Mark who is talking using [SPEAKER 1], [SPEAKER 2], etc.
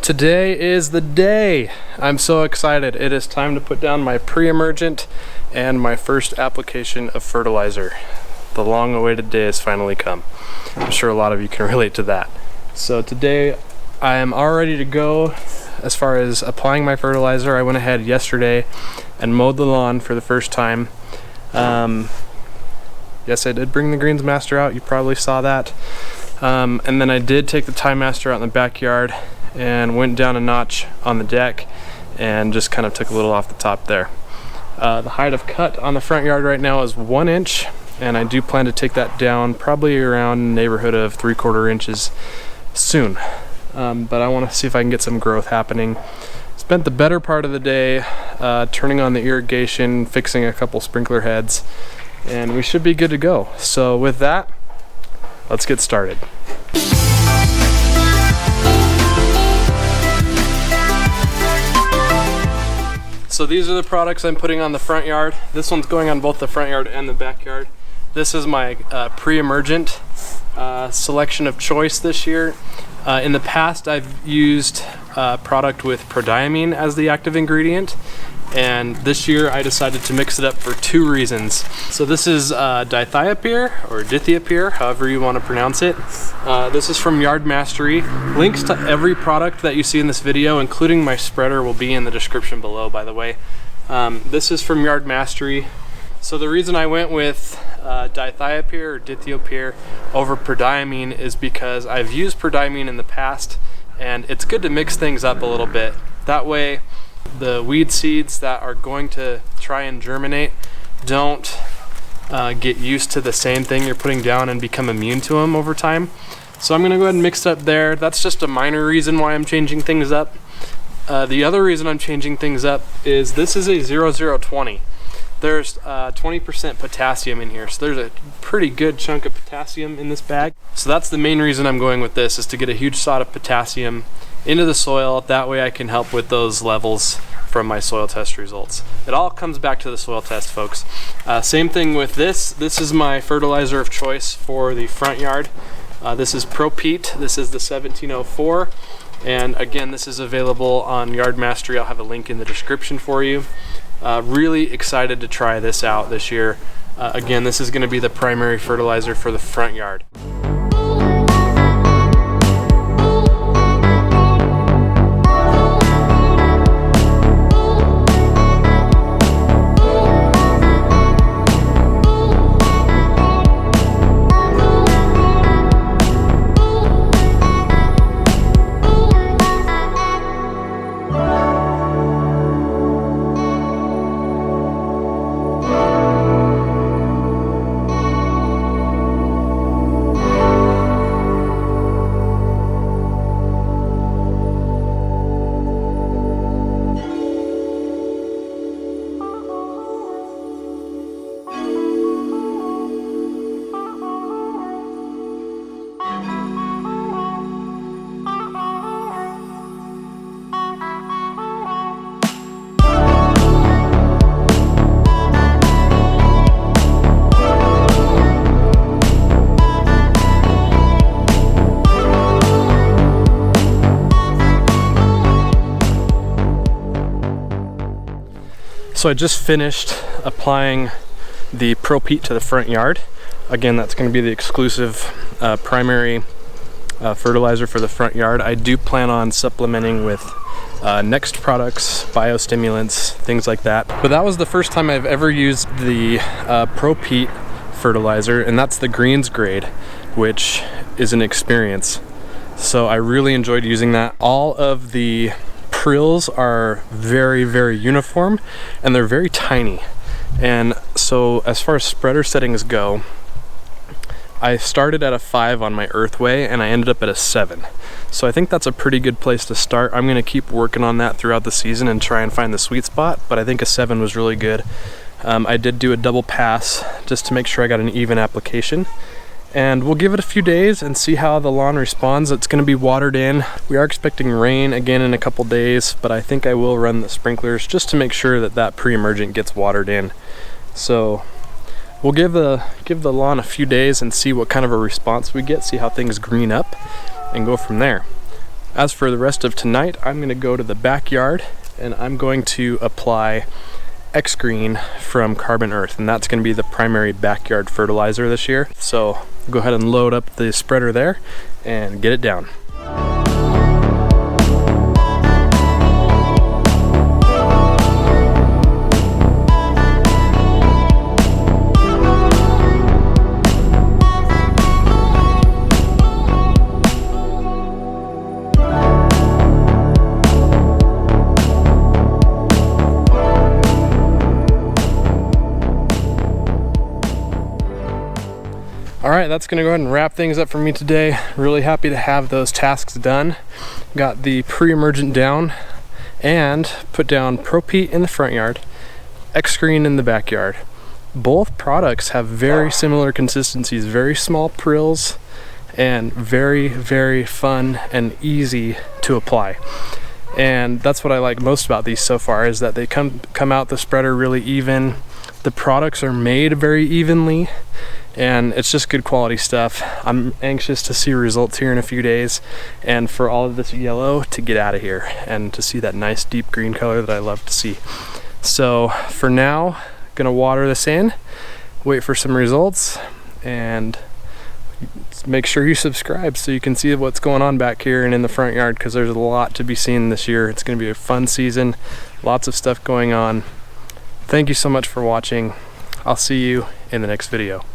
[SPEAKER 1] Today is the day. I'm so excited. It is time to put down my pre-emergent and my first application of fertilizer. The long-awaited day has finally come. I'm sure a lot of you can relate to that. So today I am all ready to go as far as applying my fertilizer. I went ahead yesterday and mowed the lawn for the first time. Yes, I did bring the Greens Master out. You probably saw that. And then I did take the Time Master out in the backyard and went down a notch on the deck and just kind of took a little off the top there. The height of cut on the front yard right now is 1 inch, and I do plan to take that down probably around the neighborhood of 3/4 inches soon. But I want to see if I can get some growth happening. Spent the better part of the day turning on the irrigation, fixing a couple sprinkler heads, and we should be good to go. So with that, let's get started. So these are the products I'm putting on the front yard. This one's going on both the front yard and the backyard. This is my pre-emergent selection of choice this year. In the past, I've used a product with prodiamine as the active ingredient, and this year I decided to mix it up for 2 reasons. So this is Dithiopyr, or Dithiopyr, however you want to pronounce it. This is from Yard Mastery. Links to every product that you see in this video, including my spreader, will be in the description below, by the way. This is from Yard Mastery. So the reason I went with Dithiopyr or Dithiopyr over prodiamine is because I've used prodiamine in the past, and it's good to mix things up a little bit. That way the weed seeds that are going to try and germinate don't get used to the same thing you're putting down and become immune to them over time. So I'm going to go ahead and mix it up there. That's just a minor reason why I'm changing things up. The other reason I'm changing things up is this is a 0020. There's 20% potassium in here, so there's a pretty good chunk of potassium in this bag. So that's the main reason I'm going with this, is to get a huge shot of potassium into the soil. That way I can help with those levels from my soil test results. It all comes back to the soil test, folks. Same thing with this. This is my fertilizer of choice for the front yard. This is ProPeat. This is the 1704. And again, this is available on Yard Mastery. I'll have a link in the description for you. Really excited to try this out this year. Again, this is going to be the primary fertilizer for the front yard. So I just finished applying the ProPeat to the front yard. Again, that's going to be the exclusive primary fertilizer for the front yard. I do plan on supplementing with next products, biostimulants, things like that. But that was the first time I've ever used the ProPeat fertilizer, and that's the greens grade, which is an experience. So I really enjoyed using that. All of the prills are very, very uniform and they're very tiny. And so as far as spreader settings go, I started at a 5 on my Earthway and I ended up at a 7. So I think that's a pretty good place to start. I'm gonna keep working on that throughout the season and try and find the sweet spot, but I think a 7 was really good. I did do a double pass just to make sure I got an even application. And we'll give it a few days and see how the lawn responds. It's gonna be watered in. We are expecting rain again in a couple days, but I think I will run the sprinklers just to make sure that that pre-emergent gets watered in. So we'll give the lawn a few days and see what kind of a response we get, see how things green up, and go from there. As for the rest of tonight, I'm gonna go to the backyard and I'm going to apply XGRN from Carbon Earth, and that's gonna be the primary backyard fertilizer this year. So go ahead and load up the spreader there and get it down. Alright, that's going to go ahead and wrap things up for me today. Really happy to have those tasks done. Got the pre-emergent down and put down ProPeat in the front yard, XGRN in the backyard. Both products have very similar consistencies, very small prills, and very, very fun and easy to apply. And that's what I like most about these so far, is that they come out the spreader really even. The products are made very evenly, and it's just good quality stuff. I'm anxious to see results here in a few days and for all of this yellow to get out of here and to see that nice deep green color that I love to see. So for now, gonna water this in, wait for some results, and make sure you subscribe so you can see what's going on back here and in the front yard, because there's a lot to be seen this year. It's gonna be a fun season, lots of stuff going on. Thank you so much for watching. I'll see you in the next video.